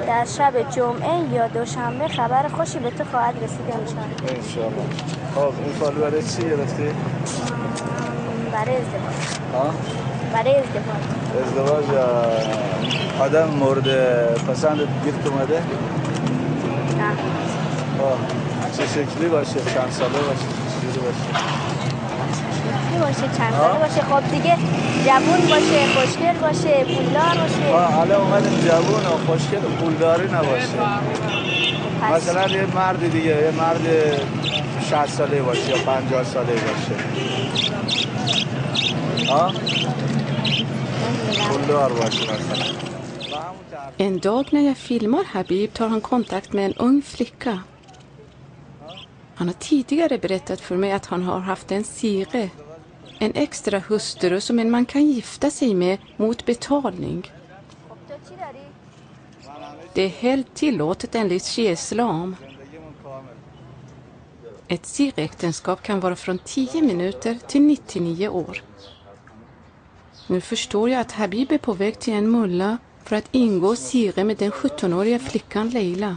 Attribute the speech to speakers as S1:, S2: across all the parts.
S1: در شب جمعه یا دوشنبه خبر خوشی به تو خواهد رسید انشاءالله.
S2: انشاءالله. خب این فالو برای چی گرفتی؟
S1: برای ازدواج.
S2: ها؟
S1: برای ازدواج.
S2: ازدواج آدم مورد پسندت گیرت اومده؟
S1: نه.
S2: چه شکلی باشه؟ چند ساله باشه؟ چه شکلی باشه؟
S1: باشه چند ساله باشه. خب دیگه جوون باشه، خوشگل باشه، پولدار باشه.
S2: حالا اومدیم جوون و خوشگل و پولداری نباشه. مثلا یه مرد دیگه، یه مرد 60 ساله باشه یا 50 ساله باشه. پولدار باشه مثلا.
S3: En dag när jag filmar Habib tar han kontakt med en ung flicka. Han har tidigare berättat för mig att han har haft en sire, en extra hustru som en man kan gifta sig med mot betalning. Det är helt tillåtet enligt Shia-islam. Ett siräktenskap kan vara från 10 minuter till 99 år. Nu förstår jag att Habib är på väg till en mulla för att ingå sire med den 17-åriga flickan Leila.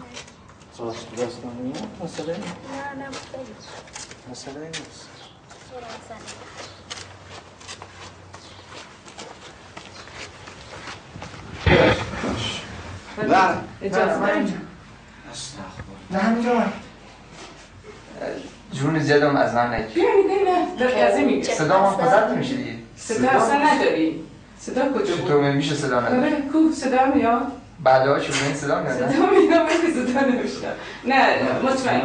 S4: نه همینجا جون زیادم از من نگیر.
S5: نه
S4: صدا ما پزد نمیشه دیگه.
S5: صدا اصلا نداری. صدا کجا بود؟
S4: چطور میشه صدا نداری؟
S5: کو صدا میاد؟
S4: بعدها شما این صدا میاد؟
S5: صدا میاد ولی صدا نمیشه. نه مطمئن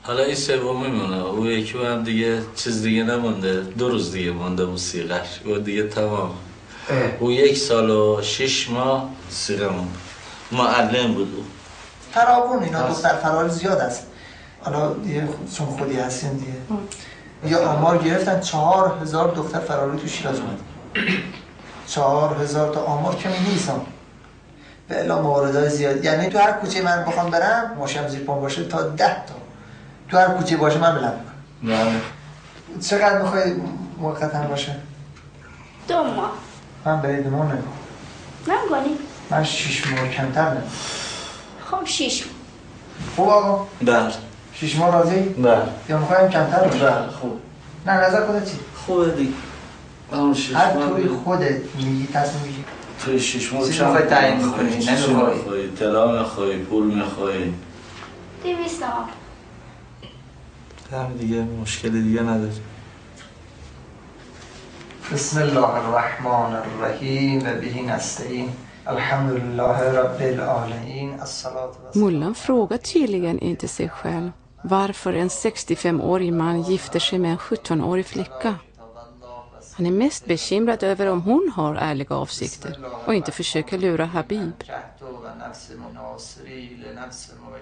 S6: حالا این سوم میمونه. او یکی هم دیگه چیز دیگه نمونده. 2 روز دیگه مونده موسیقیش. او دیگه تمام. او 1 سال و 6 ماه سیغه مونده. معلم بود او.
S4: فراوون اینا دختر فرار زیاد است. حالا دیگه چون خودی هستیم دیگه. یا آمار گرفتن 4000 دختر فراری تو شیراز اومد. 4000 تا آمار کمی نیستم. به الا مواردهای زیاد. یعنی تو هر کوچه من بخوام برم ماشم زیر پام باشه تا 10 تا. تو هر کوچه باشه من بلند میکنم.
S6: بله.
S4: چقدر میخوای موقت هم باشه؟
S1: 2 ماه.
S4: من برای 2 ماه نمیکنم.
S1: نمی‌کنی؟
S4: من 6 ماه کمتر نمیکنم.
S1: خب 6 ماه.
S4: خوب آقا؟
S6: بله.
S4: 6 ماه راضی؟
S6: بله.
S4: یا میخوایم کمتر باشه؟
S6: بله خوب.
S4: نه نظر خودت چی؟
S6: خوبه دیگه.
S4: هر توی خودت میگی تصمیم میگی.
S6: توی 6 ماه
S4: چی میخوای تعیین میکنی؟
S6: نمیخوای طلا میخوای پول میخوای
S1: 200 تومان.
S6: همین دیگه مشکلی دیگه نداری.
S4: بسم الله الرحمن الرحیم و به نستعین الحمد لله رب العالمین الصلاة
S3: Mullan frågar tydligen inte sig själv varför en 65-årig man gifter sig med en 17-årig flicka. Han är mest bekymrad över om hon har ärliga avsikter och inte försöker lura Habib.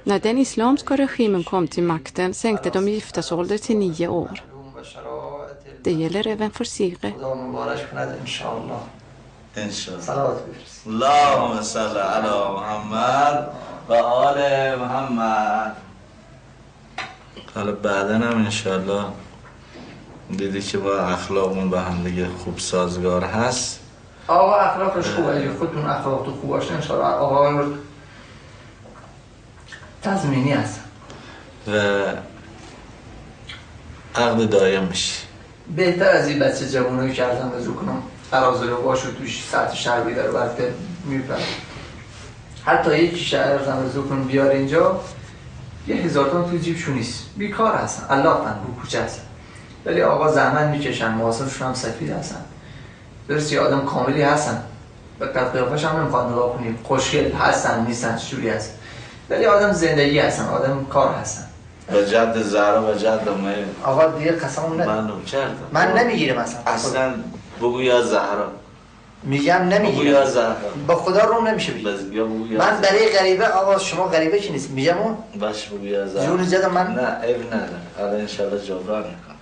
S3: När den islamska regimen kom till makten sänkte de giftasålder till 9 år. Det gäller även för Sigre.
S6: اللهم صل على محمد و آل محمد. حالا بعدا هم انشالله دیدی که با اخلاقمون به هم دیگه خوب سازگار هست.
S4: آقا اخلاقش خوبه. اگه خودتون اخلاق تو خوب باشه انشالله آقا تضمینی هست
S6: و عقد دایم میشه.
S4: بهتر از این بچه جوانایی که ارزم رزو کنم فرازه رو باشو توش ساعت شهر بیداره برده میپرد. حتی یکی شهر ارزم رزو کنم بیار اینجا 1000 تومان تو جیبشون نیست. بیکار هستن. الله فن رو کوچه هستن. ولی آقا زحمت میکشن. محاسبشون هم سفید هستن. درستی آدم کاملی هستن. به قد قیافش هم نمیخواد نگاه کنی. خوشگل هستن نیستن چجوری هستن. ولی آدم زندگی هستن. آدم کار هستن.
S6: و جد زهرا و جد امه
S4: آقا دیگه قسمون
S6: من کردم.
S4: من نمیگیرم
S6: اصلا بگو یا زهرا.
S4: میگم نمیگیرم.
S6: بگو یا زهرا.
S4: با خدا رو نمیشه بگم. من برای غریبه آقا شما غریبه کی نیست میگم اون.
S6: باش بگو یا زهرا.
S4: جون جد من
S6: نه عیب نداره. حالا ان شاء الله جبران میکنم.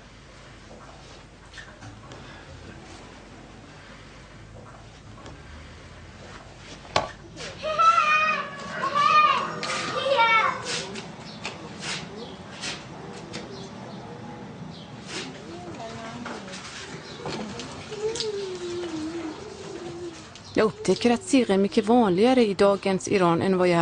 S3: Jag upptäcker att Sirre är mycket vanligare i dagens Iran än vad jag